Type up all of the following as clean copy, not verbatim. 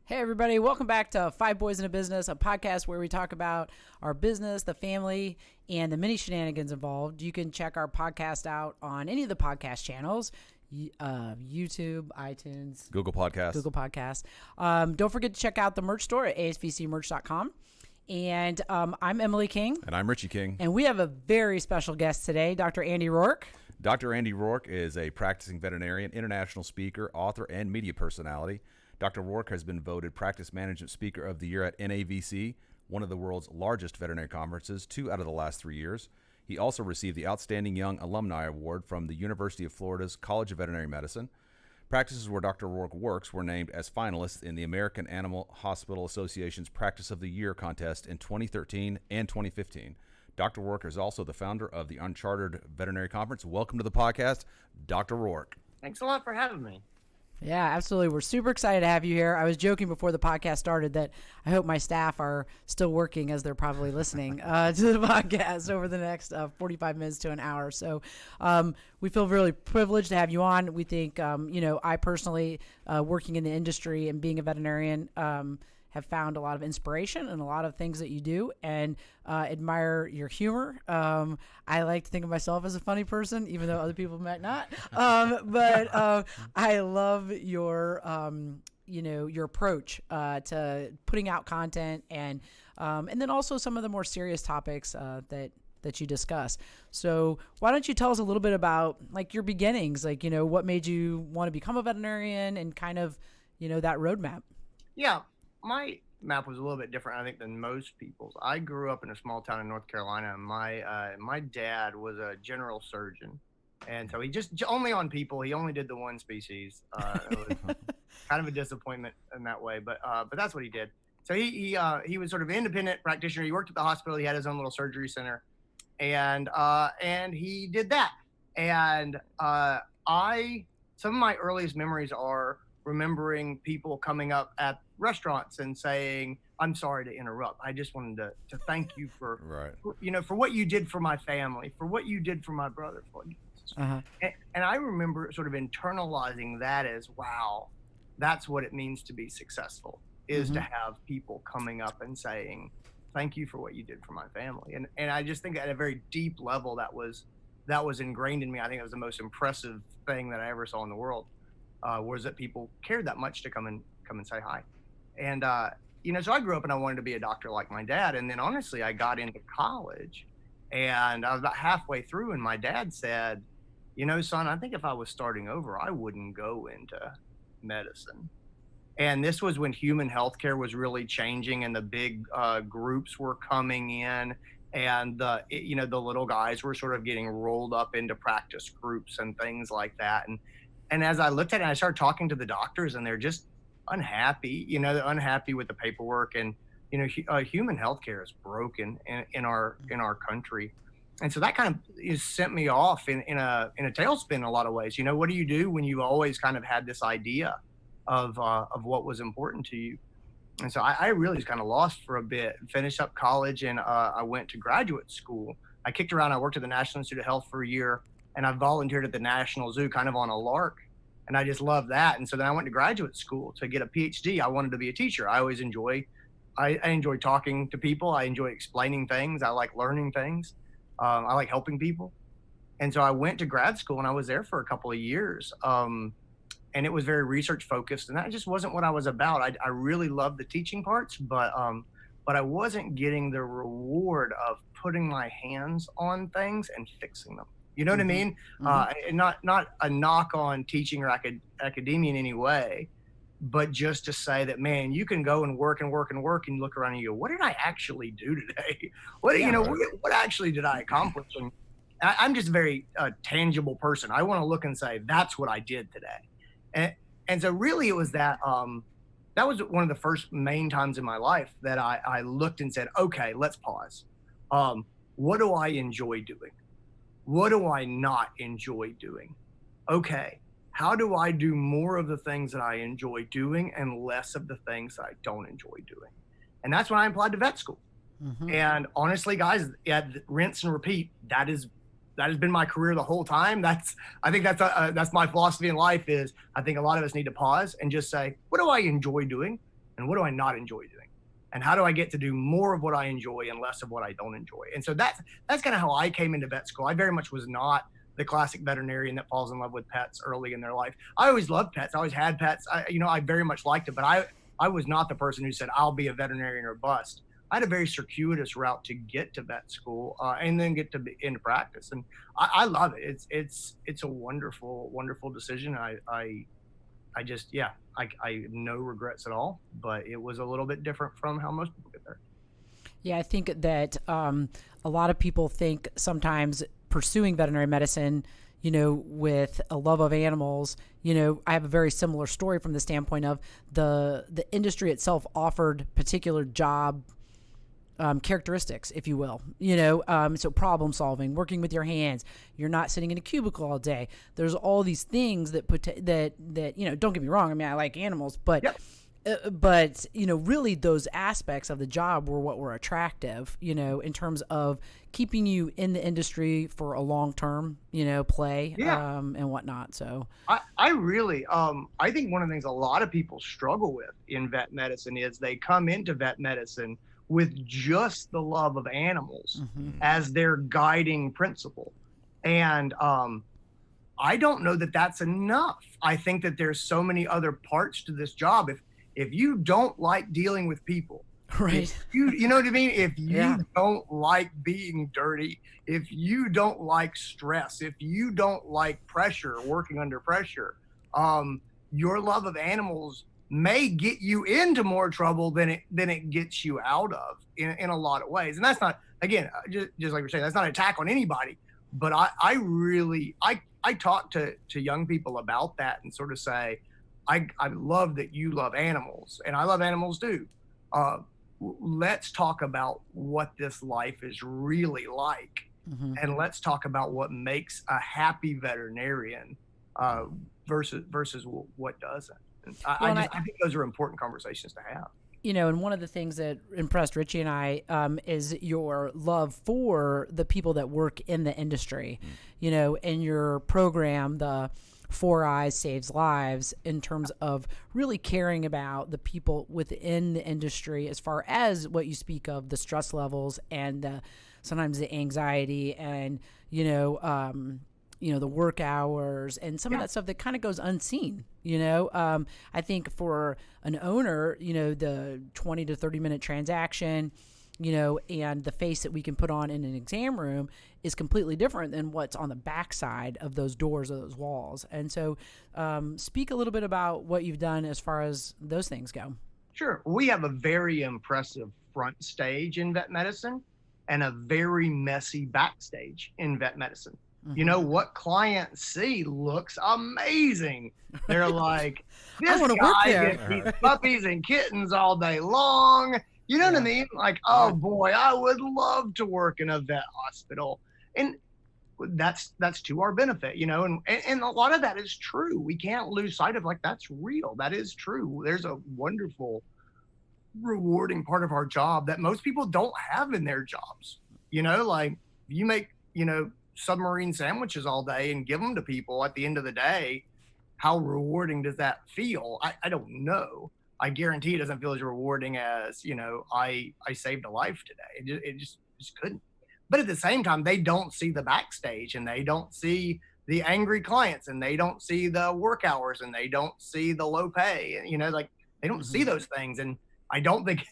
Hey, everybody. Welcome back to Five Boys in a Business, a podcast where we talk about our business, the family, and the many shenanigans involved. You can check our podcast out on any of the podcast channels, YouTube, iTunes, Google Podcasts. Don't forget to check out the merch store at asvcmerch.com. And I'm Emily King. And I'm Richie King. And we have a very special guest today, Dr. Andy Roark. Dr. Andy Roark is a practicing veterinarian, international speaker, author, and media personality. Dr. Roark has been voted Practice Management Speaker of the Year at NAVC, one of the world's largest veterinary conferences, 2 out of the last 3 years. He also received the Outstanding Young Alumni Award from the University of Florida's College of Veterinary Medicine. Practices where Dr. Roark works were named as finalists in the American Animal Hospital Association's Practice of the Year contest in 2013 and 2015. Dr. Roark is also the founder of the Uncharted Veterinary Conference. Welcome to the podcast, Dr. Roark. Thanks a lot for having me. Yeah, absolutely. We're super excited to have you here. I was joking before the podcast started that I hope my staff are still working as they're probably listening to the podcast over the next 45 minutes to an hour. So we feel really privileged to have you on. We think, I personally, working in the industry and being a veterinarian, have found a lot of inspiration in a lot of things that you do and admire your humor. I like to think of myself as a funny person, even though other people might not. But I love your, your approach to putting out content and then also some of the more serious topics that you discuss. So why don't you tell us a little bit about like your beginnings, like, what made you want to become a veterinarian and kind of, that roadmap? Yeah. My map was a little bit different, I think, than most people's. I grew up in a small town in North Carolina, and my dad was a general surgeon, and so he just only on people. He only did the one species. It was kind of a disappointment in that way, but that's what he did. So he was sort of an independent practitioner. He worked at the hospital. He had his own little surgery center, and he did that. And some of my earliest memories are remembering people coming up at restaurants and saying, "I'm sorry to interrupt. I just wanted to thank you for, right. for what you did for my family, for what you did for my brother." And I remember sort of internalizing that as, wow, that's what it means to be successful, is to have people coming up and saying, "Thank you for what you did for my family." And I just think at a very deep level that was ingrained in me. I think it was the most impressive thing that I ever saw in the world. Was that people cared that much to come and say hi. And, so I grew up and I wanted to be a doctor like my dad. And then honestly, I got into college and I was about halfway through and my dad said, "Son, I think if I was starting over, I wouldn't go into medicine." And this was when human healthcare was really changing and the big groups were coming in and the little guys were sort of getting rolled up into practice groups and things like that. And as I looked at it, I started talking to the doctors and they're just unhappy, they're unhappy with the paperwork and, human healthcare is broken in our country. And so that kind of sent me off in a tailspin in a lot of ways. What do you do when you always kind of had this idea of what was important to you? And so I really was kind of lost for a bit, finished up college and I went to graduate school. I kicked around. I worked at the National Institute of Health for a year. And I volunteered at the National Zoo kind of on a lark. And I just loved that. And so then I went to graduate school to get a PhD. I wanted to be a teacher. I always enjoy talking to people. I enjoy explaining things. I like learning things. I like helping people. And so I went to grad school and I was there for a couple of years. And it was very research focused. And that just wasn't what I was about. I really loved the teaching parts, but I wasn't getting the reward of putting my hands on things and fixing them. You know what I mean? And not a knock on teaching or academia in any way, but just to say that, man, you can go and work and look around and you go, what did I actually do today? What actually did I accomplish? And I'm just a very tangible person. I want to look and say, that's what I did today. And so really it was that was one of the first main times in my life that I looked and said, okay, let's pause. What do I enjoy doing? What do I not enjoy doing? Okay, how do I do more of the things that I enjoy doing and less of the things that I don't enjoy doing? And that's when I applied to vet school. And honestly, guys, rinse and repeat. That has been my career the whole time. I think that's my philosophy in life is I think a lot of us need to pause and just say, what do I enjoy doing? and what do I not enjoy doing? And how do I get to do more of what I enjoy and less of what I don't enjoy? And so that's kind of how I came into vet school. I very much was not the classic veterinarian that falls in love with pets early in their life. I always loved pets. I always had pets. I very much liked it, but I was not the person who said, I'll be a veterinarian or bust. I had a very circuitous route to get to vet school and then get to into practice. And I love it. It's a wonderful, wonderful decision. I have no regrets at all, but it was a little bit different from how most people get there. Yeah, I think that a lot of people think sometimes pursuing veterinary medicine, with a love of animals, I have a very similar story from the standpoint of the industry itself offered particular job characteristics, if you will, so problem solving, working with your hands, you're not sitting in a cubicle all day. There's all these things that don't get me wrong. I mean, I like animals, but, Yep. Really those aspects of the job were what were attractive, in terms of keeping you in the industry for a long-term, play, and whatnot. So I really, I think one of the things a lot of people struggle with in vet medicine is they come into vet medicine with just the love of animals as their guiding principle. And I don't know that that's enough. I think that there's so many other parts to this job. If you don't like dealing with people, right, you know what I mean? If you don't like being dirty, if you don't like stress, if you don't like pressure, working under pressure, your love of animals may get you into more trouble than it gets you out of in a lot of ways. And that's not, again, just like we're saying, that's not an attack on anybody, but I really talk to young people about that and sort of say, I love that you love animals and I love animals too. Let's talk about what this life is really like. And let's talk about what makes a happy veterinarian versus what doesn't. I think those are important conversations to have. And one of the things that impressed Richie and I is your love for the people that work in the industry. In your program, the 4 Eyes Saves Lives, in terms of really caring about the people within the industry as far as what you speak of, the stress levels and sometimes the anxiety and, the work hours and some of that stuff that kind of goes unseen. I think for an owner, the 20 to 30 minute transaction, and the face that we can put on in an exam room is completely different than what's on the backside of those doors or those walls. And so speak a little bit about what you've done as far as those things go. Sure. We have a very impressive front stage in vet medicine and a very messy backstage in vet medicine. What clients see looks amazing. They're like, this guy gets puppies and kittens all day long. You know what I mean? Like, oh boy, I would love to work in a vet hospital. And that's to our benefit, and a lot of that is true. We can't lose sight of, like, that's real. That is true. There's a wonderful, rewarding part of our job that most people don't have in their jobs. Like, you make, submarine sandwiches all day and give them to people at the end of the day. How rewarding does that feel? I don't know. I guarantee it doesn't feel as rewarding as, I saved a life today. It just couldn't. But at the same time, they don't see the backstage and they don't see the angry clients and they don't see the work hours and they don't see the low pay. Like, they don't see those things. And I don't think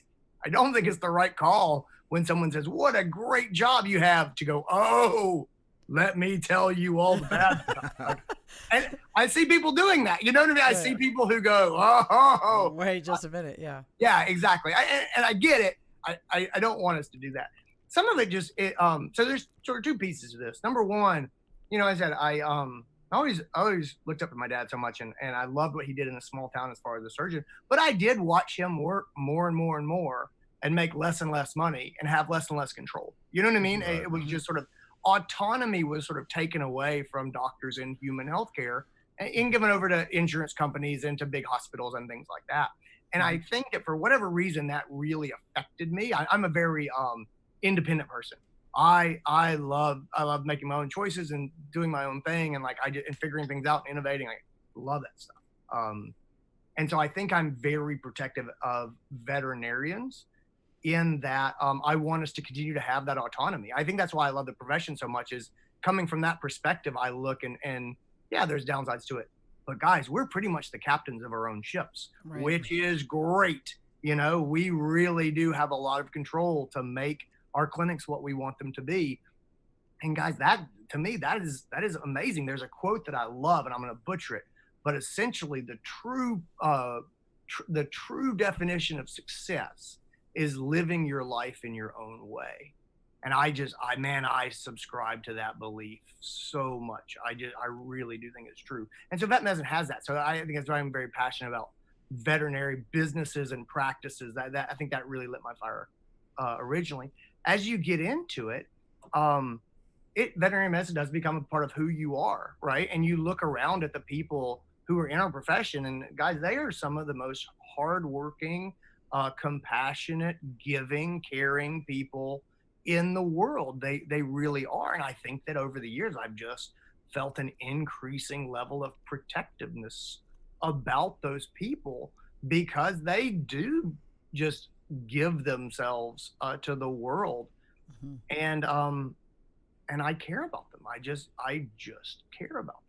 it's the right call when someone says, what a great job you have, to go, oh, let me tell you all the bad stuff. And I see people doing that. You know what I mean? I see people who go, oh. Wait just a minute. Yeah. Yeah, exactly. And I get it. I don't want us to do that. Some of it just, so there's sort of two pieces of this. Number one, I said, I always looked up to my dad so much, and I loved what he did in a small town as far as a surgeon. But I did watch him work more and more and more and make less and less money and have less and less control. You know what I mean? Right. It was just sort of, autonomy was sort of taken away from doctors in human healthcare and given over to insurance companies and to big hospitals and things like that. And I think that for whatever reason, that really affected me. I'm a very independent person. I love making my own choices and doing my own thing and and figuring things out and innovating. I love that stuff. And so I think I'm very protective of veterinarians in that I want us to continue to have that autonomy. I think that's why I love the profession so much, is coming from that perspective. I look and yeah, there's downsides to it, but guys, we're pretty much the captains of our own ships, right, which is great. We really do have a lot of control to make our clinics what we want them to be. And guys, that to me, that is amazing. There's a quote that I love, and I'm going to butcher it, but essentially the true definition of success is living your life in your own way. And I subscribe to that belief so much. I really do think it's true. And so vet medicine has that. So I think that's why I'm very passionate about veterinary businesses and practices. That I think that really lit my fire originally. As you get into it, veterinary medicine does become a part of who you are, right? And you look around at the people who are in our profession, and guys, they are some of the most hardworking, compassionate, giving, caring people in the world. They really are. And I think that over the years, I've just felt an increasing level of protectiveness about those people, because they do just give themselves to the world. Mm-hmm. And I care about them. I just care about them.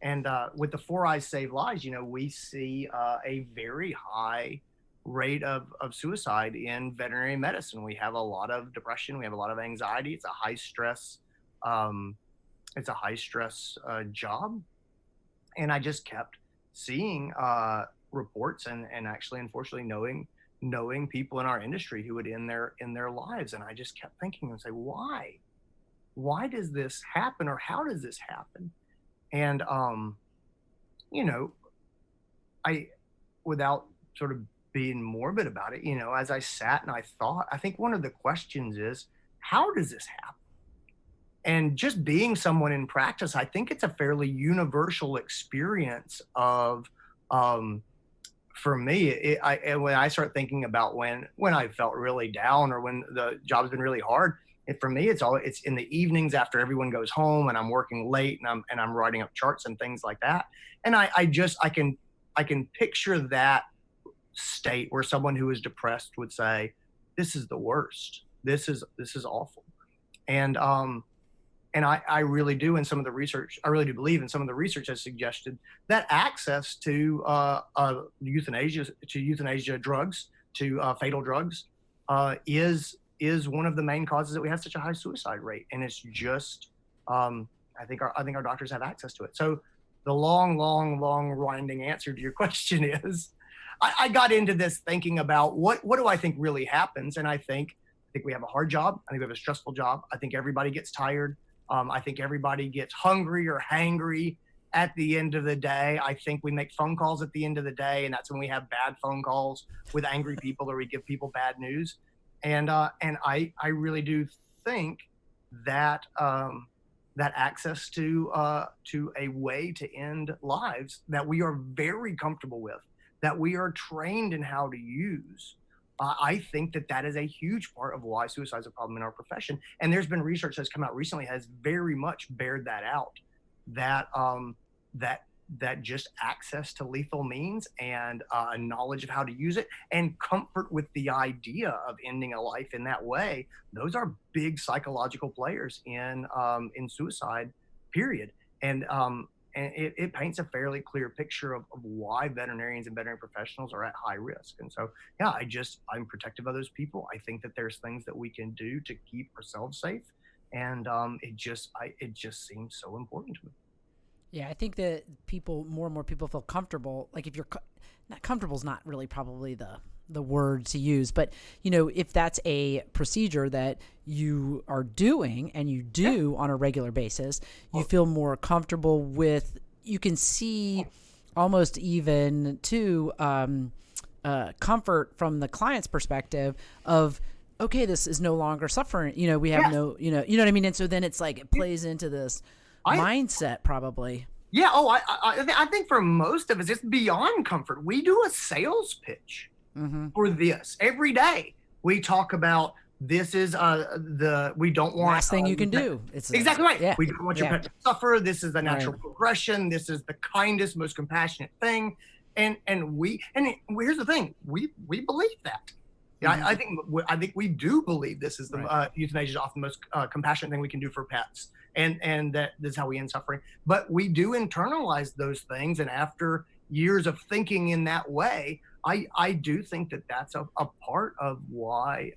And with the 4 Eyes Save Lives, we see a very high rate of suicide in veterinary medicine. We have a lot of depression. We have a lot of anxiety. It's a high stress job. And I just kept seeing reports and actually, unfortunately, knowing people in our industry who would end their lives. And I just kept thinking and say, why does this happen, or how does this happen? And I, without sort of being morbid about it, as I sat and I thought, I think one of the questions is, how does this happen? And just being someone in practice, I think it's a fairly universal experience of, for me, when I start thinking about when I felt really down, or when the job's been really hard, for me, it's in the evenings after everyone goes home and I'm working late and I'm writing up charts and things like that. And I can picture that state where someone who is depressed would say, this is the worst. This is awful. And I really do, in some of the research, I really do believe in some of the research has suggested that access to euthanasia drugs, to fatal drugs, is one of the main causes that we have such a high suicide rate. And it's just, I think our doctors have access to it. So the long winding answer to your question is, I got into this thinking about what do I think really happens. And I think we have a hard job. I think we have a stressful job. I think everybody gets tired. I think everybody gets hungry or hangry at the end of the day. I think we make phone calls at the end of the day, and that's when we have bad phone calls with angry people, or we give people bad news. And I really do think that that access to a way to end lives that we are very comfortable with, that we are trained in how to use, I think that is a huge part of why suicide is a problem in our profession. And there's been research that's come out recently has very much bared that out, that just access to lethal means and knowledge of how to use it and comfort with the idea of ending a life in that way, those are big psychological players in suicide, period. And it paints a fairly clear picture of why veterinarians and veterinary professionals are at high risk. And so, yeah, I'm protective of those people. I think that there's things that we can do to keep ourselves safe. And it just seems so important to me. Yeah, I think that more and more people feel comfortable. Like, if you're not comfortable is not really probably the word to use, but if that's a procedure that you are doing and you do on a regular basis, you feel more comfortable with. You can see almost even to comfort from the client's perspective of, okay, this is no longer suffering. We have no, you know what I mean. And so then it's like it plays into this mindset probably. Yeah. Oh, I think for most of us, it's beyond comfort. We do a sales pitch for this every day. We talk about this is we don't want last thing you can do. It's exactly right. Yeah. We don't want your pet to suffer. This is the natural progression. This is the kindest, most compassionate thing. and here's the thing, we believe that. Yeah, I think we do believe this is the euthanasia is often the most compassionate thing we can do for pets, and that this is how we end suffering. But we do internalize those things, and after years of thinking in that way, I do think that that's a part of why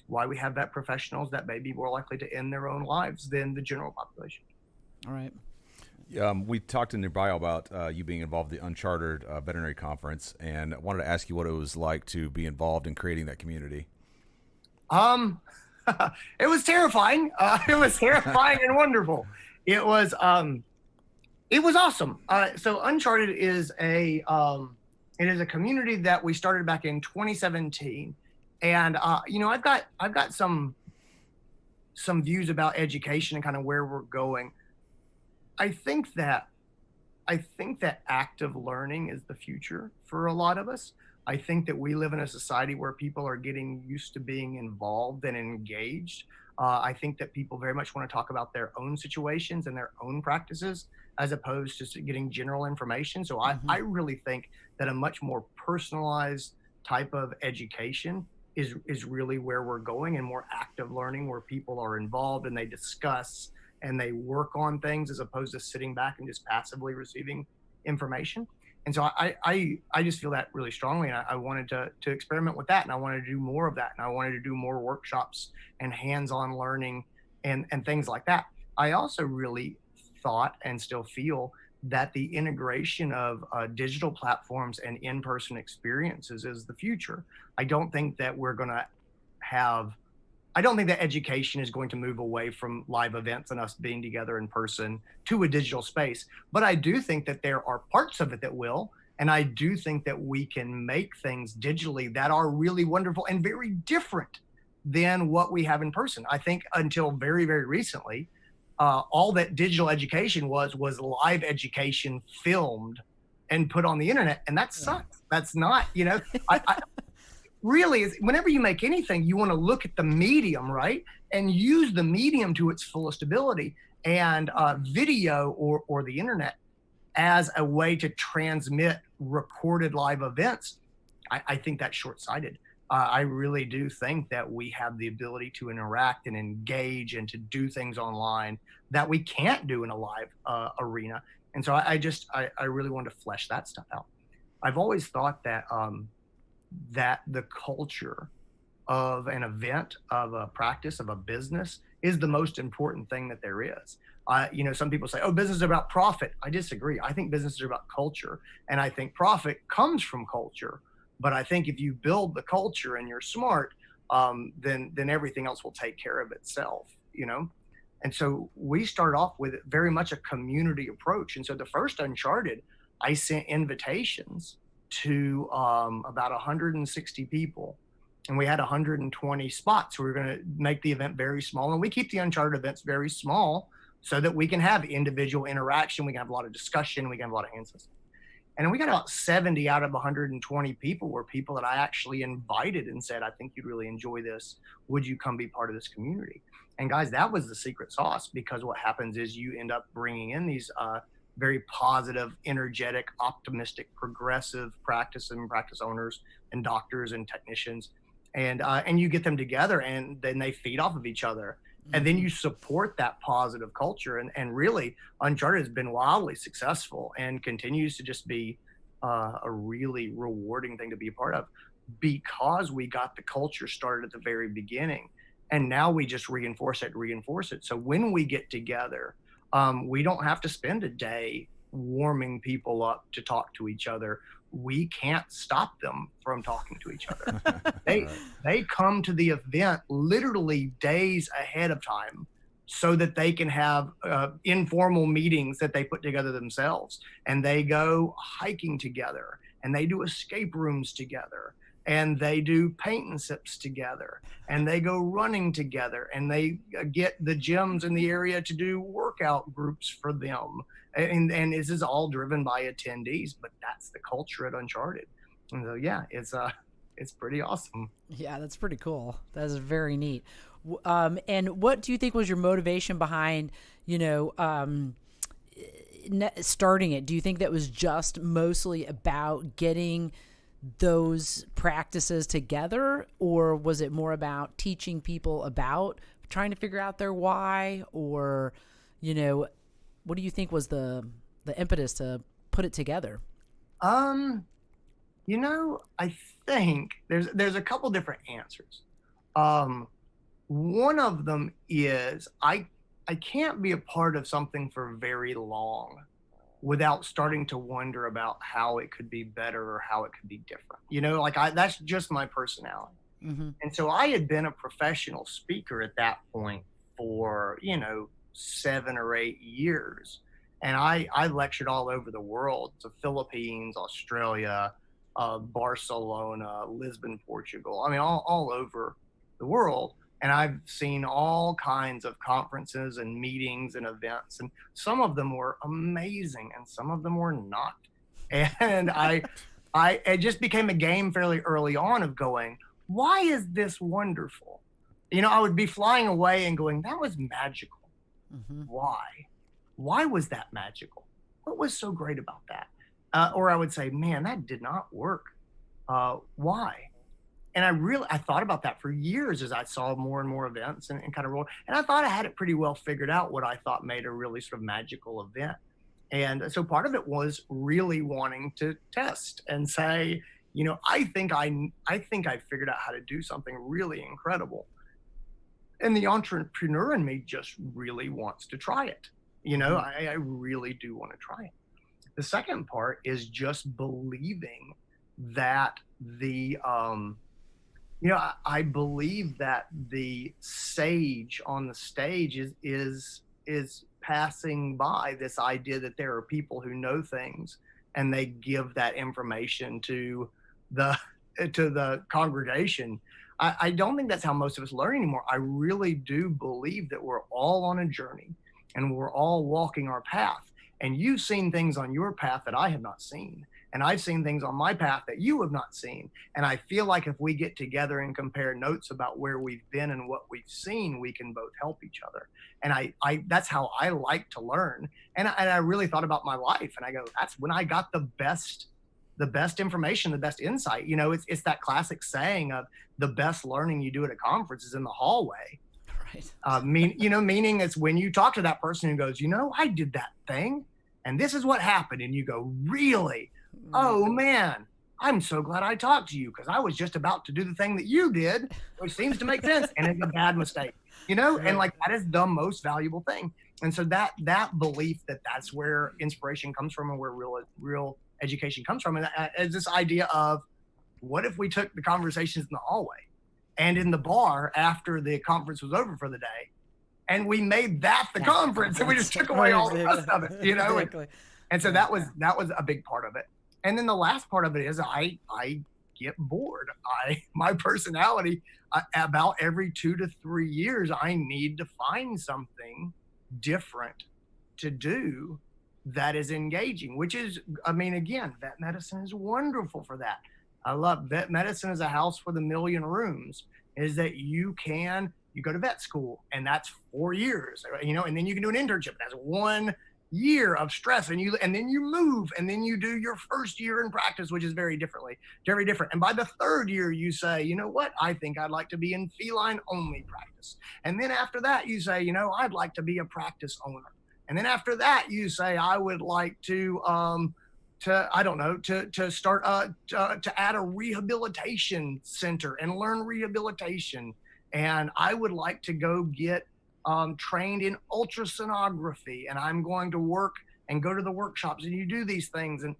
we have vet professionals that may be more likely to end their own lives than the general population. All right. We talked in your bio about you being involved in the Uncharted Veterinary Conference, and I wanted to ask you what it was like to be involved in creating that community. It was terrifying. It was terrifying and wonderful. It was awesome. So Uncharted is a community that we started back in 2017, and I've got some views about education and kind of where we're going. I think that active learning is the future for a lot of us. I think that we live in a society where people are getting used to being involved and engaged. I think that people very much want to talk about their own situations and their own practices as opposed to getting general information. So I really think that a much more personalized type of education is really where we're going, and more active learning where people are involved and they discuss and they work on things as opposed to sitting back and just passively receiving information. And so I just feel that really strongly. And I wanted to experiment with that, and I wanted to do more of that. And I wanted to do more workshops and hands-on learning and things like that. I also really thought and still feel that the integration of digital platforms and in-person experiences is the future. I don't think that education is going to move away from live events and us being together in person to a digital space. But I do think that there are parts of it that will. And I do think that we can make things digitally that are really wonderful and very different than what we have in person. I think until very, very recently, all that digital education was live education filmed and put on the internet. And that sucks. That's not, really, whenever you make anything, you want to look at the medium, right? And use the medium to its fullest ability. And video or the internet as a way to transmit recorded live events, I think that's short-sighted. I really do think that we have the ability to interact and engage and to do things online that we can't do in a live arena. And so I really want to flesh that stuff out. I've always thought that that the culture of an event, of a practice, of a business is the most important thing that there is. Some people say, oh, business is about profit. I disagree. I think business is about culture. And I think profit comes from culture. But I think if you build the culture and you're smart, then everything else will take care of itself, And so we started off with very much a community approach. And so the first Uncharted, I sent invitations to about 160 people, and we had 120 spots. We were going to make the event very small, and we keep the Uncharted events very small so that we can have individual interaction. We can have a lot of discussion. We can have a lot of hands. And we got about 70 out of 120 people were people that I actually invited and said, I think you'd really enjoy this. Would you come be part of this community? And guys, that was the secret sauce, because what happens is you end up bringing in these very positive, energetic, optimistic, progressive practice owners and doctors and technicians. And you get them together, and then they feed off of each other. And then you support that positive culture. And really, Uncharted has been wildly successful and continues to just be a really rewarding thing to be a part of, because we got the culture started at the very beginning. And now we just reinforce it. So when we get together, we don't have to spend a day warming people up to talk to each other. We can't stop them from talking to each other. They come to the event literally days ahead of time so that they can have informal meetings that they put together themselves. And they go hiking together, and they do escape rooms together, and they do paint and sips together, and they go running together, and they get the gyms in the area to do workout groups for them. And this is all driven by attendees, but that's the culture at Uncharted. And so, yeah, it's pretty awesome. Yeah, that's pretty cool. That is very neat. And what do you think was your motivation behind, starting it, do you think that was just mostly about getting those practices together, or was it more about teaching people about trying to figure out their why? Or, what do you think was the impetus to put it together? I think there's a couple different answers. One of them is I can't be a part of something for very long without starting to wonder about how it could be better or how it could be different. That's just my personality. Mm-hmm. And so I had been a professional speaker at that point for, 7 or 8 years. And I lectured all over the world, the Philippines, Australia, Barcelona, Lisbon, Portugal. I mean, all over the world. And I've seen all kinds of conferences and meetings and events, and some of them were amazing and some of them were not. And it just became a game fairly early on of going, why is this wonderful? I would be flying away and going, that was magical. Mm-hmm. Why was that magical? What was so great about that? Or I would say, man, that did not work. Why? And I thought about that for years as I saw more and more events and kind of roll. And I thought I had it pretty well figured out what I thought made a really sort of magical event. And so part of it was really wanting to test and say, I think I figured out how to do something really incredible. And the entrepreneur in me just really wants to try it. I really do want to try it. The second part is just believing that I believe that the sage on the stage is passing by this idea that there are people who know things and they give that information to the congregation. I don't think that's how most of us learn anymore. I really do believe that we're all on a journey and we're all walking our path. And you've seen things on your path that I have not seen. And I've seen things on my path that you have not seen. And I feel like if we get together and compare notes about where we've been and what we've seen, we can both help each other. And I that's how I like to learn. And I really thought about my life, and I go, that's when I got the best information, the best insight. It's that classic saying of the best learning you do at a conference is in the hallway. Right. Meaning it's when you talk to that person who goes, I did that thing and this is what happened. And you go, really? Oh man, I'm so glad I talked to you because I was just about to do the thing that you did, which seems to make sense. And it's a bad mistake, and like that is the most valuable thing. And so that belief that's where inspiration comes from and where real education comes from. And is this idea of what if we took the conversations in the hallway and in the bar after the conference was over for the day, and we made that the conference and we just took away all the rest of it, Exactly. And so that was a big part of it. And then the last part of it is I get bored. My personality, about every 2 to 3 years, I need to find something different to do that is engaging, which is, again, vet medicine is wonderful for that. I love vet medicine as a house with a million rooms, is that you go to vet school and that's 4 years, and then you can do an internship. That's 1 year of stress, and then you move, and then you do your first year in practice, which is very different. And by the 3rd year, you say, you know what, I think I'd like to be in feline only practice. And then after that, you say, I'd like to be a practice owner. And then after that, you say, I would like to start to add a rehabilitation center and learn rehabilitation. And I would like to go get trained in ultrasonography, and I'm going to work and go to the workshops, and you do these things, and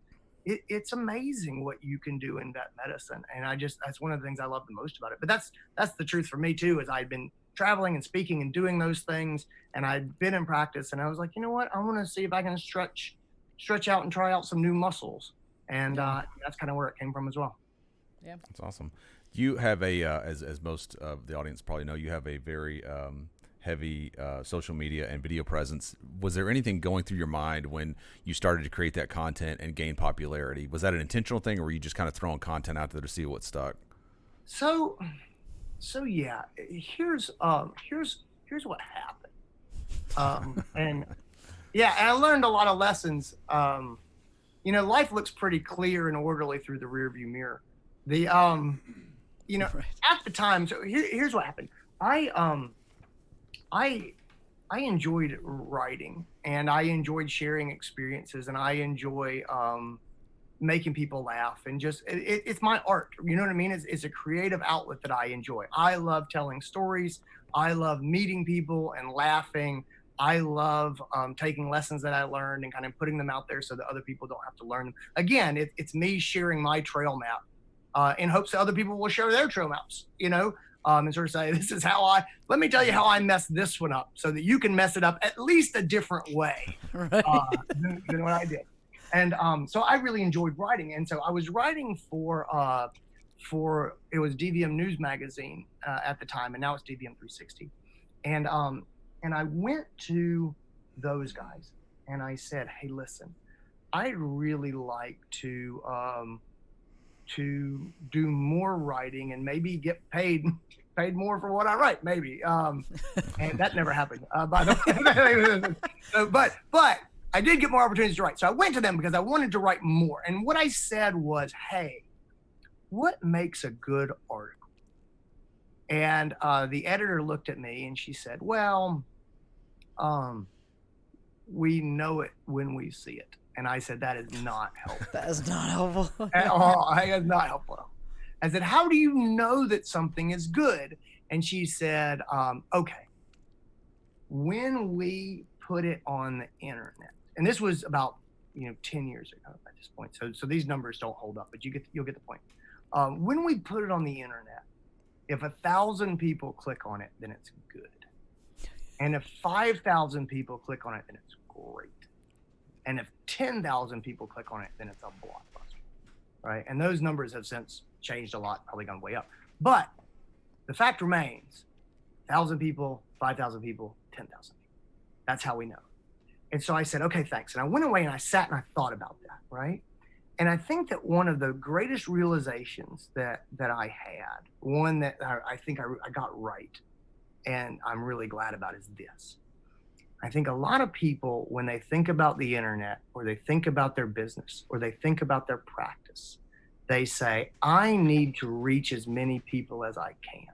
it's amazing what you can do in vet medicine. And that's one of the things I love the most about it. But that's the truth for me too, is I'd been traveling and speaking and doing those things, and I'd been in practice, and I was like, you know what, I want to see if I can stretch out and try out some new muscles. And that's kind of where it came from as well. Yeah, that's awesome. You have as most of the audience probably know, you have a very heavy social media and video presence. Was there anything going through your mind when you started to create that content and gain popularity? Was that an intentional thing, or were you just kind of throwing content out there to see what stuck? So yeah, here's what happened. And Yeah, and I learned a lot of lessons. You know, life looks pretty clear and orderly through the rearview mirror. The you know, Right. at the time, so here's what happened. I I I enjoyed writing, and I enjoyed sharing experiences, and I enjoy making people laugh, and just it's my art. You know what I mean? It's a creative outlet that I enjoy. I love telling stories. I love meeting people and laughing. I love taking lessons that I learned and kind of putting them out there so that other people don't have to learn them. Again, it's me sharing my trail map in hopes that other people will share their trail maps, you know, and sort of say, this is how let me tell you how I messed this one up so that you can mess it up at least a different way Right. than what I did. And so I really enjoyed writing. And so I was writing for it was DVM News Magazine at the time, and now it's DVM 360. And I went to those guys and I said, hey, listen, I'd really like to do more writing and maybe get paid more for what I write, maybe. And that never happened, by the way. But I did get more opportunities to write. So I went to them because I wanted to write more. And what I said was, hey, what makes a good article? And the editor looked at me and she said, well, we know it when we see it. And I said, that is not helpful. That is not helpful. At all. That is not helpful. I said, how do you know that something is good? And she said, okay, when we put it on the internet, and this was about 10 years ago at this point, so these numbers don't hold up, but you'll get the point. When we put it on the internet, if 1,000 people click on it, then it's good. And if 5,000 people click on it, then it's great. And if 10,000 people click on it, then it's a blockbuster, right? And those numbers have since changed a lot, probably gone way up. But the fact remains, 1,000 people, 5,000 people, 10,000 people. That's how we know. And so I said, okay, thanks. And I went away and I sat and I thought about that, right? And I think that one of the greatest realizations that I had, one that I think I got right, and I'm really glad about, is this. I think a lot of people, when they think about the internet, or they think about their business, or they think about their practice, they say, I need to reach as many people as I can,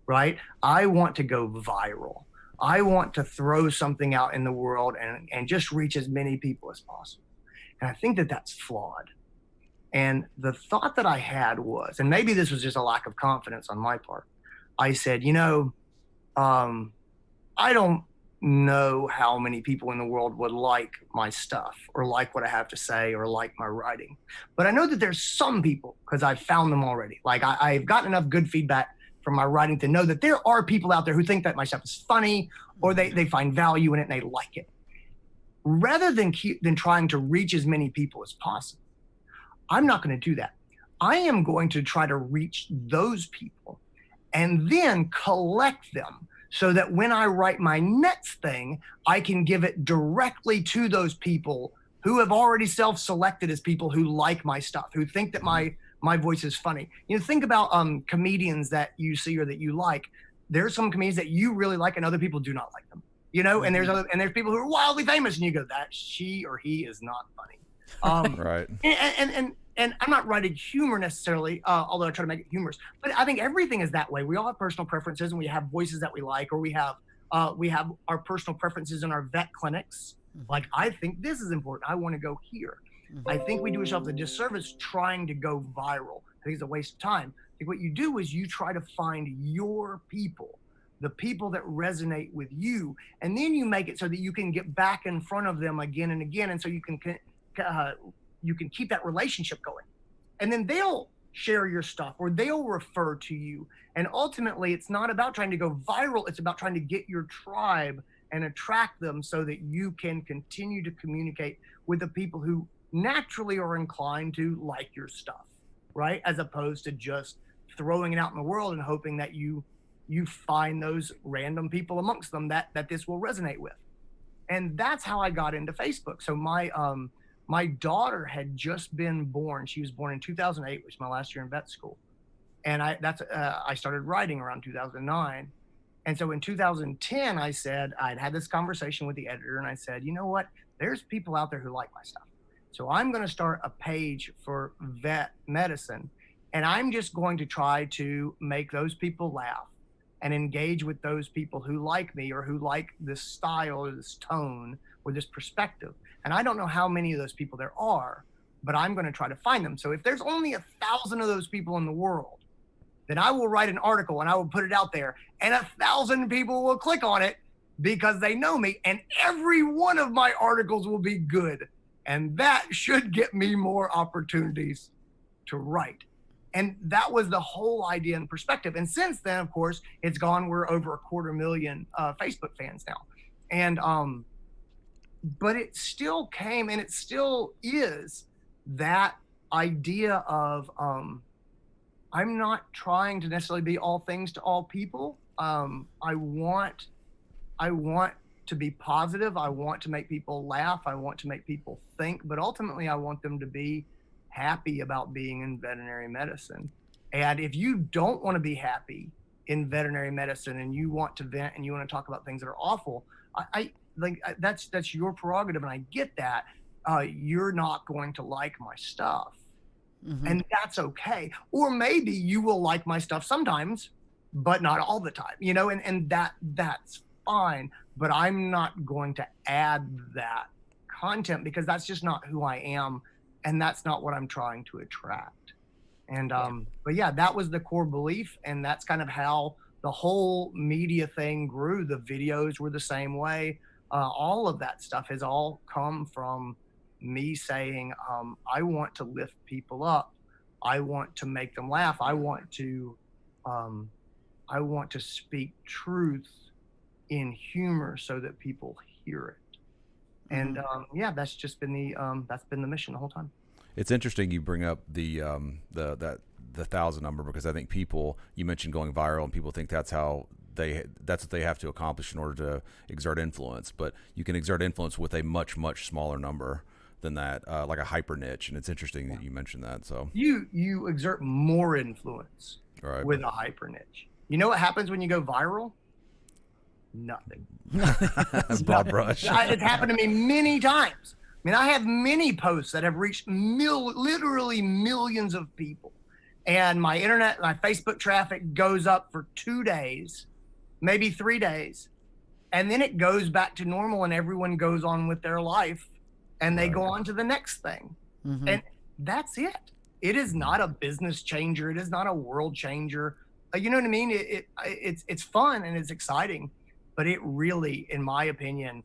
right? I want to go viral. I want to throw something out in the world and just reach as many people as possible. And I think that that's flawed. And the thought that I had was, and maybe this was just a lack of confidence on my part, I said, I don't know how many people in the world would like my stuff or like what I have to say or like my writing. But I know that there's some people, because I've found them already. Like I've gotten enough good feedback from my writing to know that there are people out there who think that my stuff is funny, or they find value in it and they like it. Rather than trying to reach as many people as possible, I'm not going to do that. I am going to try to reach those people and then collect them so that when I write my next thing, I can give it directly to those people who have already self-selected as people who like my stuff, who think that my voice is funny. Think about comedians that you see or that you like. There's some comedians that you really like and other people do not like them. And there's people who are wildly famous and you go, that she or he is not funny. Right. And I'm not writing humor necessarily, although I try to make it humorous. But I think everything is that way. We all have personal preferences, and we have voices that we like, or we have our personal preferences in our vet clinics. Like, I think this is important. I want to go here. I think we do ourselves a disservice trying to go viral. I think it's a waste of time. I think what you do is you try to find your people, the people that resonate with you, and then you make it so that you can get back in front of them again and again, and so you can keep that relationship going. And then they'll share your stuff or they'll refer to you. And ultimately, it's not about trying to go viral. It's about trying to get your tribe and attract them so that you can continue to communicate with the people who naturally are inclined to like your stuff, right? As opposed to just throwing it out in the world and hoping that you find those random people amongst them that this will resonate with. And that's how I got into Facebook. So my daughter had just been born. She was born in 2008, which was my last year in vet school. And I started writing around 2009. And so in 2010, I said, I'd had this conversation with the editor, and I said, you know what? There's people out there who like my stuff. So I'm going to start a page for vet medicine, and I'm just going to try to make those people laugh and engage with those people who like me or who like this style or this tone or this perspective. And I don't know how many of those people there are, but I'm going to try to find them. So if there's only 1,000 of those people in the world, then I will write an article and I will put it out there, and 1,000 people will click on it because they know me, and every one of my articles will be good. And that should get me more opportunities to write. And that was the whole idea and perspective. And since then, of course, it's gone. We're over 250,000 Facebook fans now. And, but it still came, and it still is that idea of, I'm not trying to necessarily be all things to all people. I want to be positive. I want to make people laugh. I want to make people think, but ultimately I want them to be happy about being in veterinary medicine. And if you don't want to be happy in veterinary medicine and you want to vent and you want to talk about things that are awful, I like that's your prerogative, and I get that. You're not going to like my stuff. Mm-hmm. And that's okay. Or maybe you will like my stuff sometimes, but not all the time, you know, and that's fine. But I'm not going to add that content because that's just not who I am. And that's not what I'm trying to attract. And, but yeah, that was the core belief. And that's kind of how the whole media thing grew. The videos were the same way. All of that stuff has all come from me saying, I want to lift people up. I want to make them laugh. I want to speak truth in humor so that people hear it. And yeah, that's just been that's been the mission the whole time. It's interesting you bring up the 1,000 number, because I think people, you mentioned going viral, and people think that's what they have to accomplish in order to exert influence. But you can exert influence with a much, much smaller number than that, like a hyper niche. And it's interesting that you mentioned that. So you exert more influence with a hyper niche. You know what happens when you go viral? Nothing. Broad brush. It's happened to me many times. I mean, I have many posts that have reached literally millions of people, and my Facebook traffic goes up for 2 days, maybe 3 days, and then it goes back to normal, and everyone goes on with their life, and they go on to the next thing. Mm-hmm. And that's it. It is not a business changer. It is not a world changer. You know what I mean? It's fun and it's exciting, but it really, in my opinion,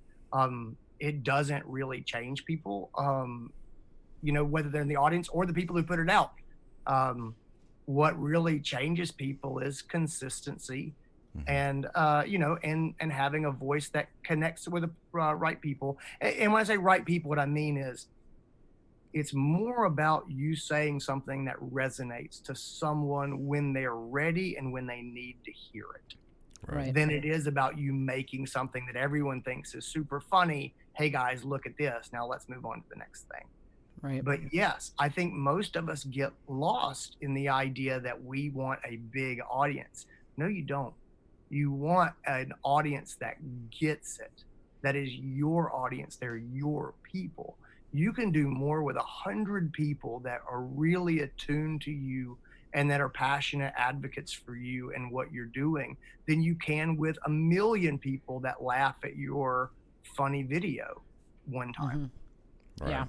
it doesn't really change people, you know, whether they're in the audience or the people who put it out. What really changes people is consistency, and, you know, and having a voice that connects with the right people. And when I say right people, what I mean is it's more about you saying something that resonates to someone when they're ready and when they need to hear it. Right. Than it is about you making something that everyone thinks is super funny. Hey guys, look at this. Now let's move on to the next thing. Right. But yes, I think most of us get lost in the idea that we want a big audience. No, you don't. You want an audience that gets it. That is your audience. They're your people. You can do more with 100 people that are really attuned to you and that are passionate advocates for you and what you're doing than you can with 1 million people that laugh at your funny video one time. Mm-hmm. Right. Yeah.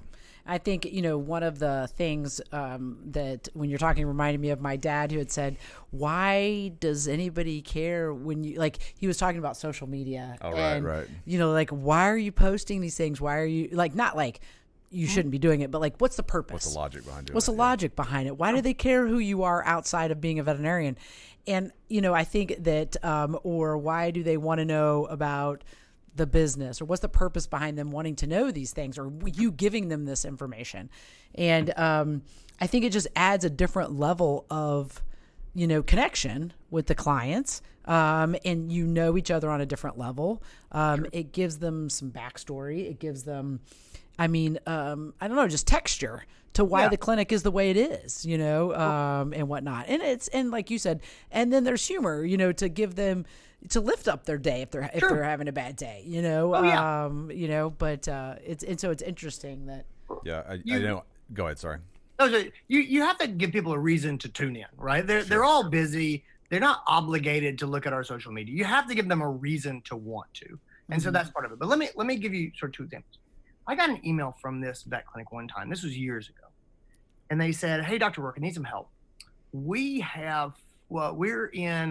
I think, you know, one of the things that when you're talking reminded me of my dad, who had said, why does anybody care when you, like, he was talking about social media. Oh, and, right. You know, like, why are you posting these things? Why are you, like, not like you shouldn't be doing it, but like, what's the purpose? What's the logic behind it? What's the logic behind it? Why do they care who you are outside of being a veterinarian? And, you know, I think that, or why do they want to know about the business, or what's the purpose behind them wanting to know these things, or you giving them this information? And I think it just adds a different level of, you know, connection with the clients, and you know each other on a different level. It gives them some backstory. It gives them I mean, I don't know, just texture to why the clinic is the way it is, and whatnot. And like you said, and then there's humor, to give them, to lift up their day if they're having a bad day, but so it's interesting that. Yeah. I know. Go ahead. Sorry. You have to give people a reason to tune in, right? They're all busy. They're not obligated to look at our social media. You have to give them a reason to want to. And so that's part of it. But let me give you sort of two examples. I got an email from this vet clinic one time. This was years ago. And they said, "Hey, Dr. Roark, I need some help. We're in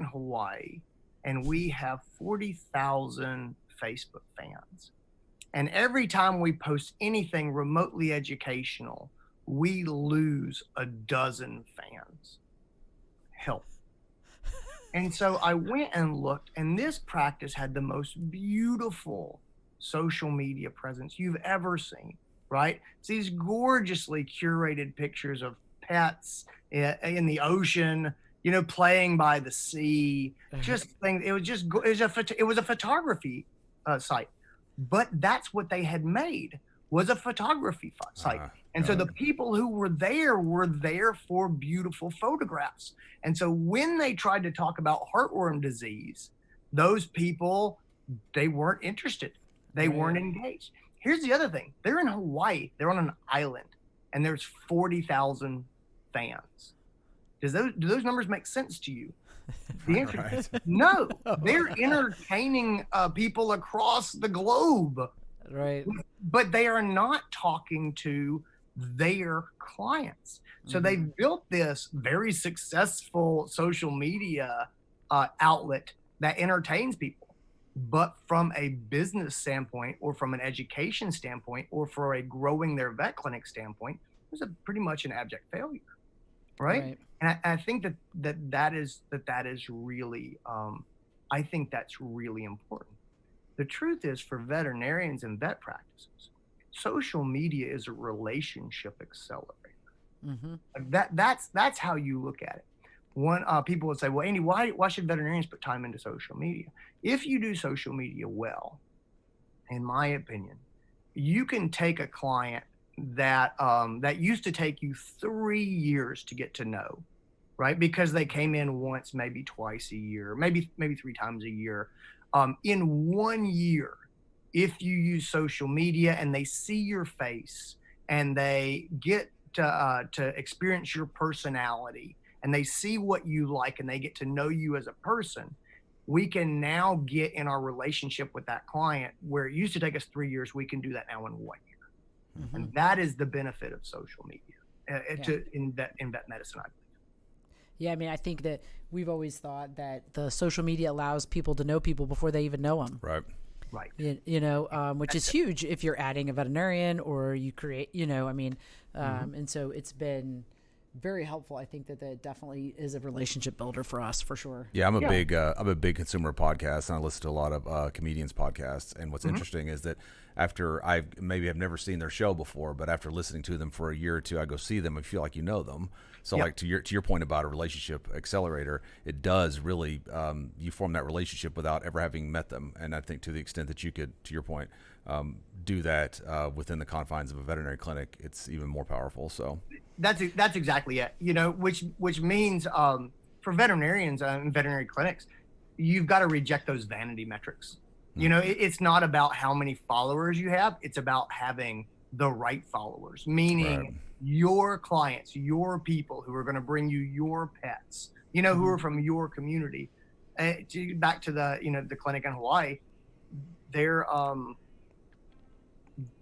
Hawaii, and we have 40,000 Facebook fans. And every time we post anything remotely educational, we lose a dozen fans. Help." And so I went and looked, and this practice had the most beautiful social media presence you've ever seen, right? It's these gorgeously curated pictures of pets in the ocean, playing by the sea, just things. It was a photography site, but that's what they had made, was a photography site. And so the people who were there for beautiful photographs. And so when they tried to talk about heartworm disease, those people, they weren't interested. They weren't engaged. Here's the other thing. They're in Hawaii. They're on an island, and there's 40,000 fans. Do those numbers make sense to you? The answer is no. They're entertaining people across the globe. Right. But they are not talking to their clients. So they've built this very successful social media outlet that entertains people. But from a business standpoint, or from an education standpoint, or for a growing their vet clinic standpoint, it was pretty much an abject failure, right? And I think that is really, I think that's really important. The truth is, for veterinarians and vet practices, social media is a relationship accelerator. That's how you look at it. People would say, "Well, Andy, why should veterinarians put time into social media?" If you do social media well, in my opinion, you can take a client that used to take you 3 years to get to know, right? Because they came in once, maybe twice a year, maybe 3 times a year. In 1 year, if you use social media and they see your face and they get to experience your personality, and they see what you like, and they get to know you as a person, we can now get in our relationship with that client, where it used to take us 3 years, we can do that now in 1 year. And that is the benefit of social media in vet medicine, I believe. Yeah, I mean, I think that we've always thought that the social media allows people to know people before they even know them. Right. Which is huge if you're adding a veterinarian or you create, and so it's been very helpful. I think that definitely is a relationship builder for us, for sure. Yeah, I'm a big consumer of podcasts, and I listen to a lot of comedians' podcasts. And what's interesting is that after I've never seen their show before, but after listening to them for a year or two, I go see them and feel like you know them. So like to your point about a relationship accelerator, it does really you form that relationship without ever having met them. And I think to the extent that you could, to your point, do that within the confines of a veterinary clinic, it's even more powerful. So that's exactly it. Which means for veterinarians and veterinary clinics, you've got to reject those vanity metrics. It's not about how many followers you have. It's about having the right followers, meaning your clients, your people who are going to bring you your pets, who are from your community. Back to the clinic in Hawaii, they're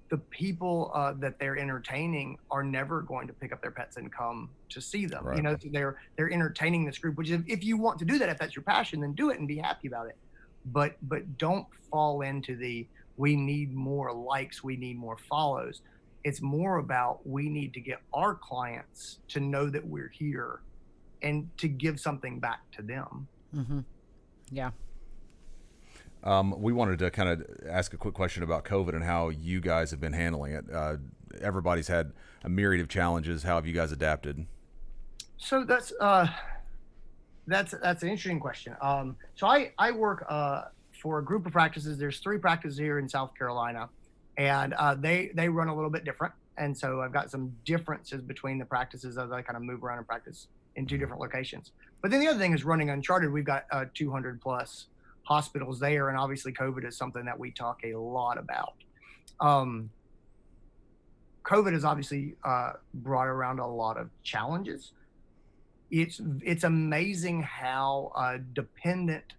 the people that they're entertaining are never going to pick up their pets and come to see them. So they're entertaining this group, which is, if you want to do that, if that's your passion, then do it and be happy about it. But don't fall into we need more likes, we need more follows. It's more about, we need to get our clients to know that we're here and to give something back to them. Yeah. We wanted to kind of ask a quick question about COVID and how you guys have been handling it. Everybody's had a myriad of challenges. How have you guys adapted? So that's an interesting question. So I work for a group of practices. There's 3 practices here in South Carolina, and they run a little bit different. And so I've got some differences between the practices as I kind of move around and practice in two different locations. But then the other thing is running Uncharted. We've got 200 plus hospitals there, and obviously COVID is something that we talk a lot about. COVID has obviously brought around a lot of challenges. It's amazing how dependent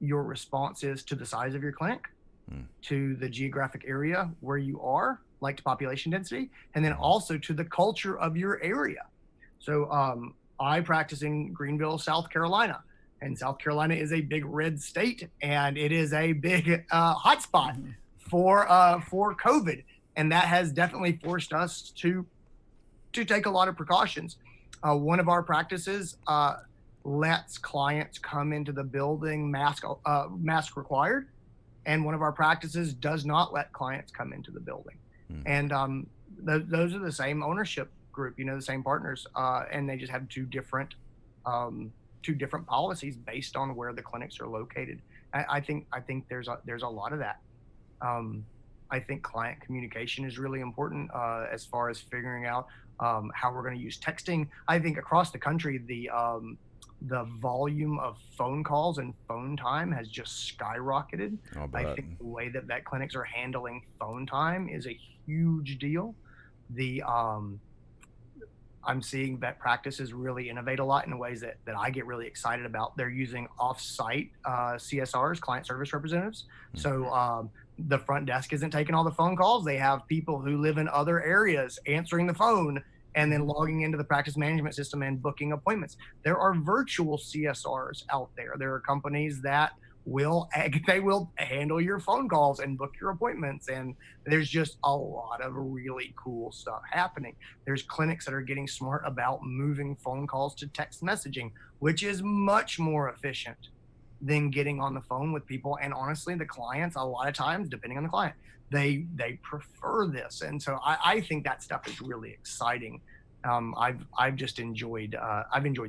your response is to the size of your clinic, to the geographic area where you are, like to population density, and then also to the culture of your area. So I practice in Greenville, South Carolina, and South Carolina is a big red state, and it is a big hotspot for COVID, and that has definitely forced us to take a lot of precautions. One of our practices lets clients come into the building mask required, and one of our practices does not let clients come into the building. And those are the same ownership group, the same partners, and they just have two different policies based on where the clinics are located. I think there's a lot of that. I think client communication is really important as far as figuring out how we're going to use texting. I think across the country, the volume of phone calls and phone time has just skyrocketed. I think the way that vet clinics are handling phone time is a huge deal. I'm seeing vet practices really innovate a lot in ways that I get really excited about. They're using off-site CSRs, client service representatives. So the front desk isn't taking all the phone calls. They have people who live in other areas answering the phone and then logging into the practice management system and booking appointments. There are virtual CSRs out there. There are companies that will handle your phone calls and book your appointments. And there's just a lot of really cool stuff happening. There's clinics that are getting smart about moving phone calls to text messaging, which is much more efficient than getting on the phone with people. And honestly, the clients, a lot of times, depending on the client, they prefer this. And so I think that stuff is really exciting. I've just enjoyed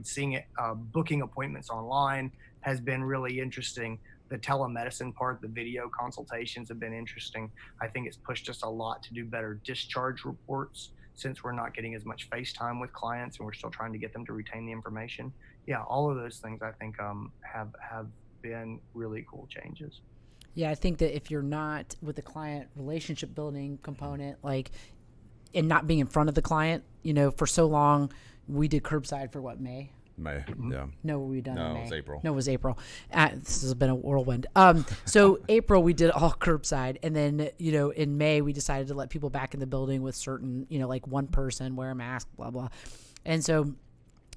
seeing it. Booking appointments online has been really interesting. The telemedicine part, the video consultations have been interesting. I think it's pushed us a lot to do better discharge reports since we're not getting as much FaceTime with clients and we're still trying to get them to retain the information. Yeah, all of those things I think have been really cool changes. Yeah, I think that if you're not with the client relationship building component, and not being in front of the client, for so long, we did curbside for May? Yeah. No, we done in May. It was April. No, it was April. This has been a whirlwind. So April we did all curbside, and then in May we decided to let people back in the building with certain like one person, wear a mask, blah blah. And so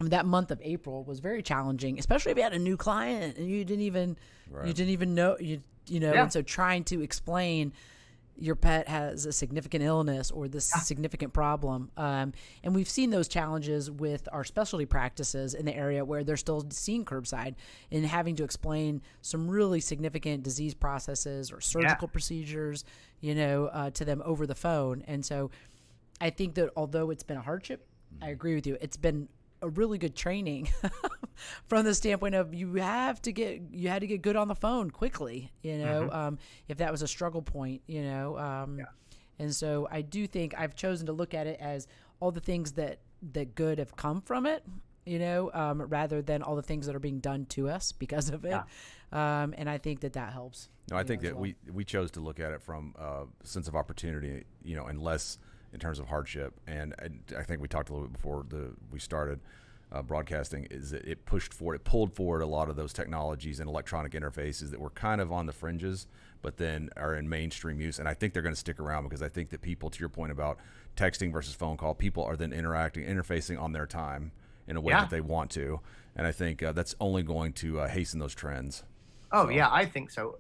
that month of April was very challenging, especially if you had a new client and you didn't even know Yeah. And so trying to explain your pet has a significant illness or this significant problem. And we've seen those challenges with our specialty practices in the area where they're still seeing curbside and having to explain some really significant disease processes or surgical procedures, to them over the phone. And so I think that although it's been a hardship, I agree with you. It's been a really good training from the standpoint of you had to get good on the phone quickly, if that was a struggle point, and so I do think I've chosen to look at it as all the things that good have come from it, rather than all the things that are being done to us because of it. And I think that helps. No, I think that we chose to look at it from a sense of opportunity, and less in terms of hardship. And I think we talked a little bit before we started broadcasting, is that it pulled forward a lot of those technologies and electronic interfaces that were kind of on the fringes, but then are in mainstream use. And I think they're going to stick around because I think that people, to your point about texting versus phone call, people are then interfacing on their time in a way that they want to. And I think that's only going to hasten those trends. Oh, yeah, I think so.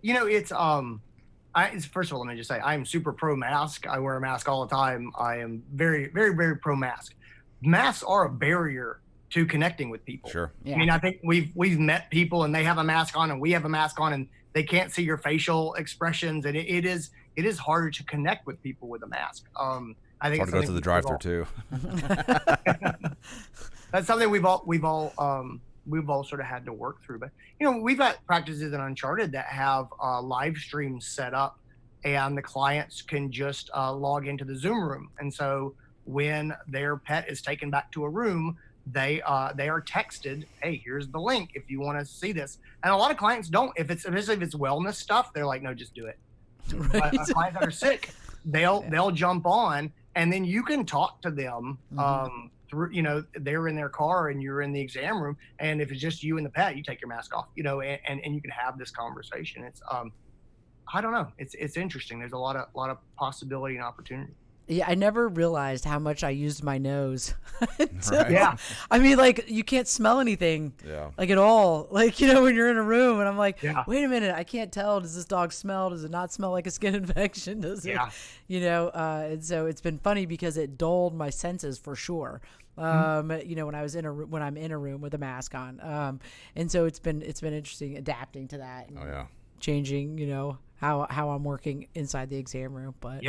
First of all, let me just say, I'm super pro mask. I wear a mask all the time. I am very, very, very pro mask. Masks are a barrier to connecting with people. Sure. Yeah. I mean, I think we've met people and they have a mask on and we have a mask on and they can't see your facial expressions, and it is harder to connect with people with a mask. I think it's hard to go to the drive-thru too. That's something we've all sort of had to work through. But we've got practices in Uncharted that have live streams set up and the clients can just log into the Zoom room. And so when their pet is taken back to a room, they are texted, hey, here's the link if you want to see this. And a lot of clients don't. If it's wellness stuff, they're like, no, just do it. Right. Clients that are sick, they'll jump on, and then you can talk to them through, they're in their car and you're in the exam room, and if it's just you and the pet, you take your mask off, and you can have this conversation. It's I don't know, it's interesting. There's a lot of possibility and opportunity. Yeah, I never realized how much I used my nose. Right. Yeah. I mean, like, you can't smell anything, like, at all. Like, when you're in a room, and I'm like, wait a minute, I can't tell. Does this dog smell? Does it not smell like a skin infection? Does it, and so it's been funny because it dulled my senses for sure. When I was when I'm in a room with a mask on. And so it's been interesting adapting to that. And changing, how I'm working inside the exam room. But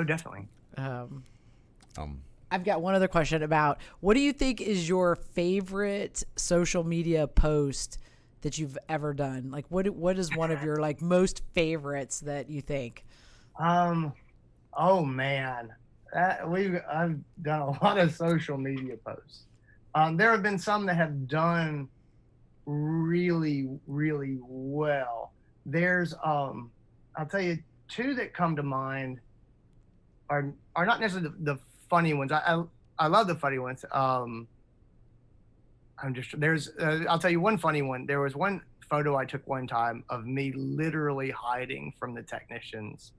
definitely. I've got one other question about, what do you think is your favorite social media post that you've ever done? Like, what is one of your like most favorites that you think? Oh man, I've done a lot of social media posts. There have been some that have done really, really well. There's I'll tell you, two that come to mind are not necessarily the funny ones. I love the funny ones. I'll tell you one funny one. There was one photo I took one time of me literally hiding from the technicians,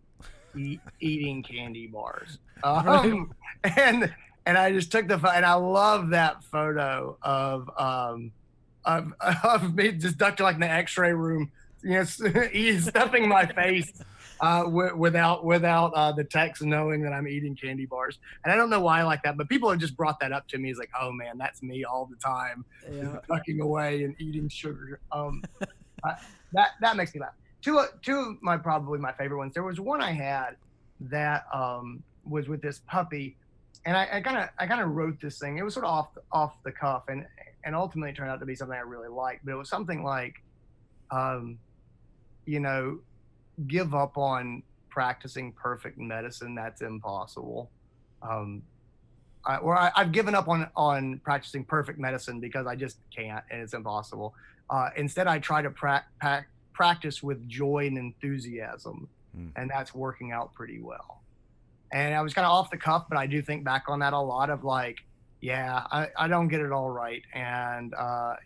eating candy bars. And I just took and I love that photo of me just ducked like in the X-ray room, stuffing my face. Without the techs knowing that I'm eating candy bars. And I don't know why I like that, but people have just brought that up to me. It's like, oh man, that's me all the time, tucking away and eating sugar. That makes me laugh. Two of probably my favorite ones. There was one I had that was with this puppy, and I kind of wrote this thing. It was sort of off the cuff, and ultimately it turned out to be something I really liked. But it was something like, give up on practicing perfect medicine. That's impossible. I've given up on practicing perfect medicine because I just can't, and it's impossible. Instead, I try to practice with joy and enthusiasm, and that's working out pretty well. And I was kind of off the cuff, but I do think back on that a lot of like, I don't get it all right, and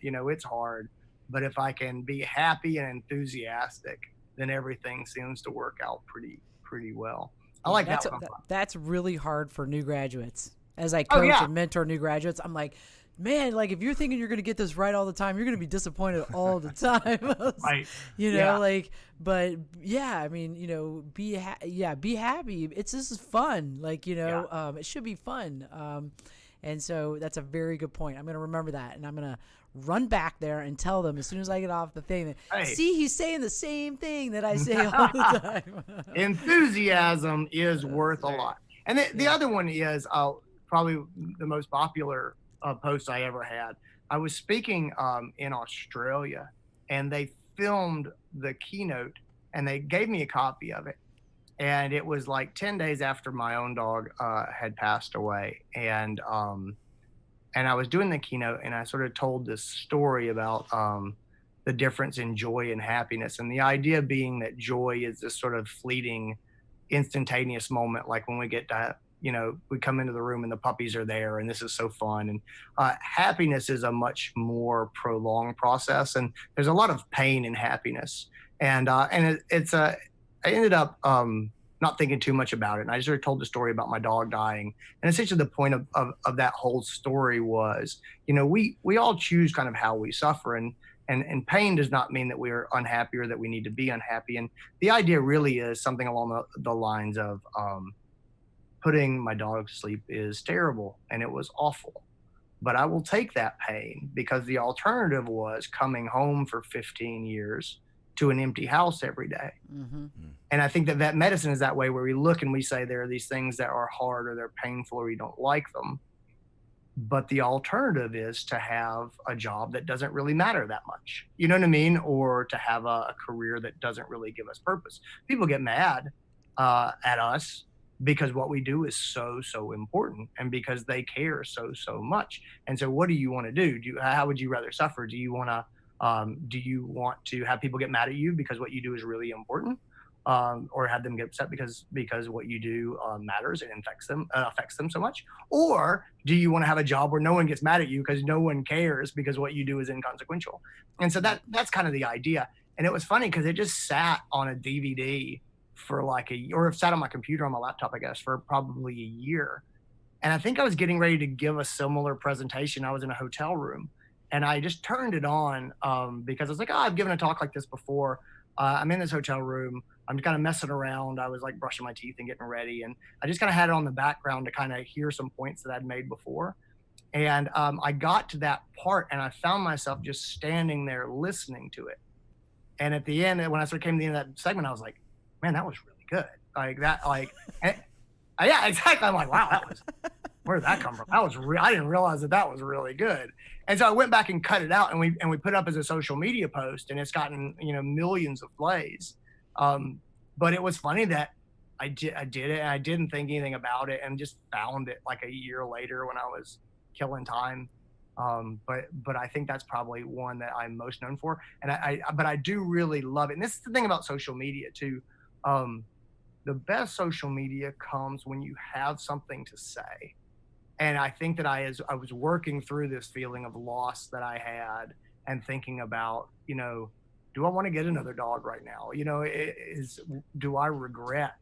it's hard. But if I can be happy and enthusiastic, then everything seems to work out pretty well. I like that one. That's really hard for new graduates. As I coach and mentor new graduates, I'm like, man, like if you're thinking you're going to get this right all the time, you're going to be disappointed all the time. Right. But I mean, be happy. This is fun. Like, it should be fun. And so that's a very good point. I'm going to remember that, and I'm going to run back there and tell them as soon as I get off the thing that, see, he's saying the same thing that I say all the time. Enthusiasm is worth a lot. And the other one is probably the most popular post I ever had. I was speaking in Australia, and they filmed the keynote, and they gave me a copy of it. And it was like 10 days after my own dog had passed away. And I was doing the keynote, and I sort of told this story about the difference in joy and happiness. And the idea being that joy is this sort of fleeting, instantaneous moment, like when we get to, we come into the room and the puppies are there and this is so fun. And happiness is a much more prolonged process. And there's a lot of pain in happiness. And I ended up not thinking too much about it. And I just sort of told the story about my dog dying. And essentially the point of that whole story was, we all choose kind of how we suffer. And pain does not mean that we're unhappy or that we need to be unhappy. And the idea really is something along the lines of putting my dog to sleep is terrible and it was awful. But I will take that pain because the alternative was coming home for 15 years to an empty house every day. Mm-hmm. And I think that medicine is that way, where we look and we say there are these things that are hard or they're painful or we don't like them. But the alternative is to have a job that doesn't really matter that much. You know what I mean? Or to have a career that doesn't really give us purpose. People get mad at us because what we do is so important, and because they care so much. And so what do you want to do? How would you rather suffer? Do you want to have people get mad at you because what you do is really important, or have them get upset because what you do matters and affects them so much? Or do you want to have a job where no one gets mad at you because no one cares because what you do is inconsequential? And so that's kind of the idea. And it was funny because it just sat on a DVD for or it sat on my computer, on my laptop, I guess, for probably a year. And I think I was getting ready to give a similar presentation. I was in a hotel room and I just turned it on because I was like, I've given a talk like this before. I'm in this hotel room. I'm kind of messing around. I was like brushing my teeth and getting ready. And I just kind of had it on the background to kind of hear some points that I'd made before. And I got to that part and I found myself just standing there listening to it. And at the end, when I came to the end of that segment, I was like, man, that was really good. Yeah, exactly. I'm like, wow, where did that come from? I didn't realize that was really good. And so I went back and cut it out, and we put it up as a social media post, and it's gotten, millions of plays. But it was funny that I did it, and I didn't think anything about it, and just found it like a year later when I was killing time. But I think that's probably one that I'm most known for. And but I do really love it. And this is the thing about social media too. The best social media comes when you have something to say. And I think that I was working through this feeling of loss that I had and thinking about, do I want to get another dog right now? Do I regret,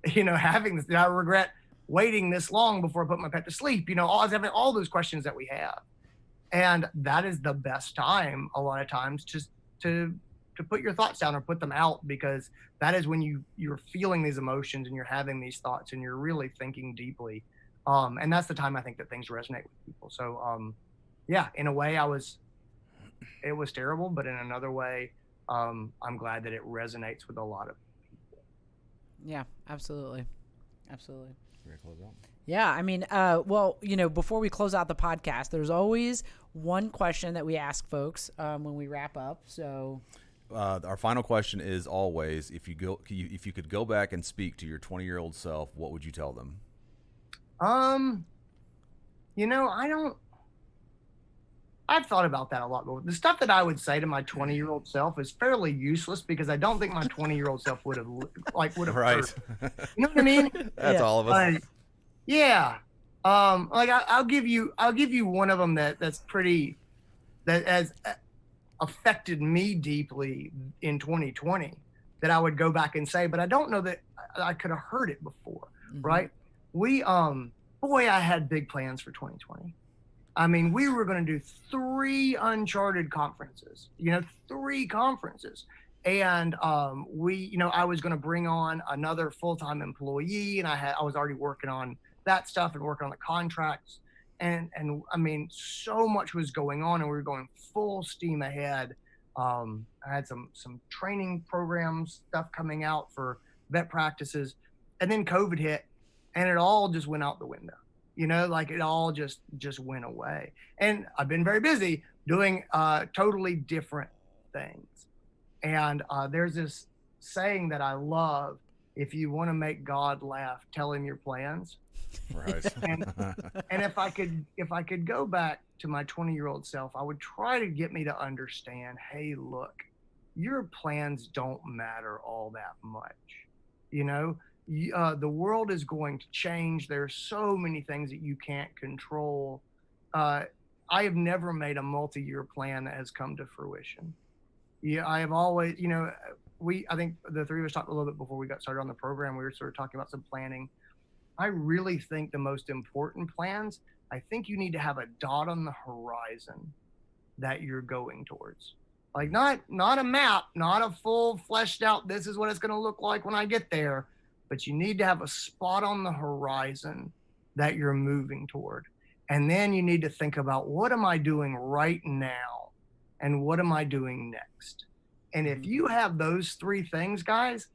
having this? Do I regret waiting this long before I put my pet to sleep? All those questions that we have. And that is the best time, a lot of times, just to put your thoughts down or put them out, because that is when you're feeling these emotions and you're having these thoughts and you're really thinking deeply. And that's the time I think that things resonate with people. So, yeah, in a way, it was terrible, but in another way, I'm glad that it resonates with a lot of people. Yeah, absolutely. Absolutely. We're gonna close out. Yeah, I mean, well, before we close out the podcast, there's always one question that we ask folks when we wrap up. So, our final question is always: if you could go back and speak to your 20-year-old self, what would you tell them? I've thought about that a lot. But the stuff that I would say to my 20-year-old self is fairly useless because I don't think my 20-year-old self would have right. Heard. You know what I mean? That's all of us. Yeah. I'll give you one of them that has affected me deeply in 2020 that I would go back and say, but I don't know that I could have heard it before. Mm-hmm. Right. I had big plans for 2020. I mean, we were going to do 3 uncharted conferences, 3 conferences. And I was going to bring on another full-time employee, and I was already working on that stuff and working on the contracts. And I mean, so much was going on, and we were going full steam ahead. I had some training programs stuff coming out for vet practices, and then COVID hit, and it all just went out the window. It all just went away. And I've been very busy doing totally different things. And there's this saying that I love: if you want to make God laugh, tell him your plans. Right. and if I could go back to my 20-year-old self, I would try to get me to understand, hey, look, your plans don't matter all that much. The world is going to change. There's so many things that you can't control. I have never made a multi-year plan that has come to fruition. Yeah, I have always, I think the three of us talked a little bit before we got started on the program. We were sort of talking about some planning. I really think the most important plans, I think you need to have a dot on the horizon that you're going towards. Like not a map, not a full fleshed out, this is what it's going to look like when I get there. But you need to have a spot on the horizon that you're moving toward. And then you need to think about, what am I doing right now? And what am I doing next? And if you have those 3 things, guys,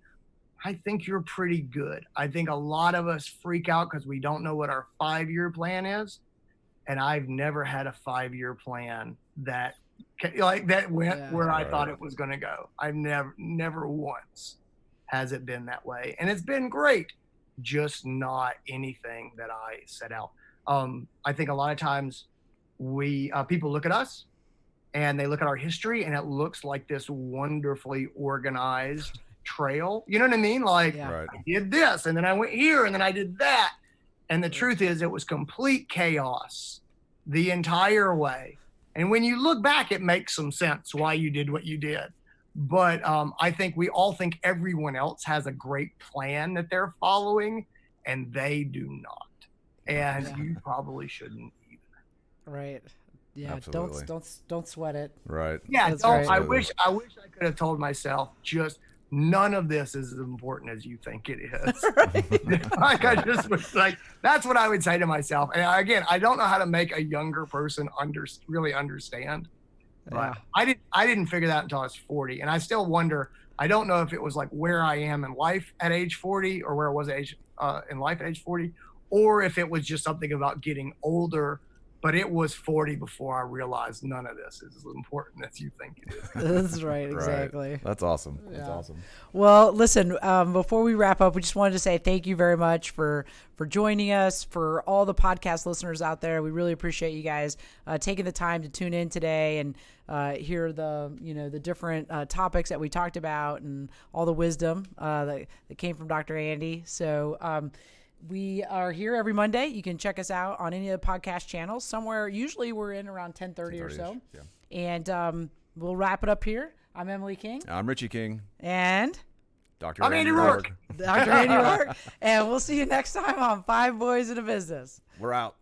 I think you're pretty good. I think a lot of us freak out because we don't know what our 5-year plan is. And I've never had a 5-year plan that went where I thought it was going to go. I've never once. has it been that way. And it's been great, just not anything that I set out. I think a lot of times people look at us and they look at our history and it looks like this wonderfully organized trail. You know what I mean? Like I did this and then I went here and then I did that. And the truth is it was complete chaos the entire way. And when you look back, it makes some sense why you did what you did. But I think we all think everyone else has a great plan that they're following, and they do not. And you probably shouldn't either. Right. Yeah. Absolutely. Don't sweat it. Right. Yeah. That's right. I wish I could have told myself just none of this is as important as you think it is. Like I just was like, that's what I would say to myself. And again, I don't know how to make a younger person really understand. But I didn't figure that until I was 40. And I still wonder, I don't know if it was like where I am in life at age 40 or where I was in life at age 40, or if it was just something about getting older. But it was 40 before I realized none of this is as important as you think it is. That's right. Exactly. Right. That's awesome. Yeah. That's awesome. Well, listen, before we wrap up, we just wanted to say thank you very much for joining us, for all the podcast listeners out there. We really appreciate you guys taking the time to tune in today and hear the different topics that we talked about and all the wisdom that came from Dr. Andy. So, we are here every Monday. You can check us out on any of the podcast channels. Somewhere, usually we're in around 10:30 or so. Yeah. And we'll wrap it up here. I'm Emily King. I'm Richie King. And Dr. I'm Andy Roark. Dr. Andy Roark. And we'll see you next time on Five Boys in a Business. We're out.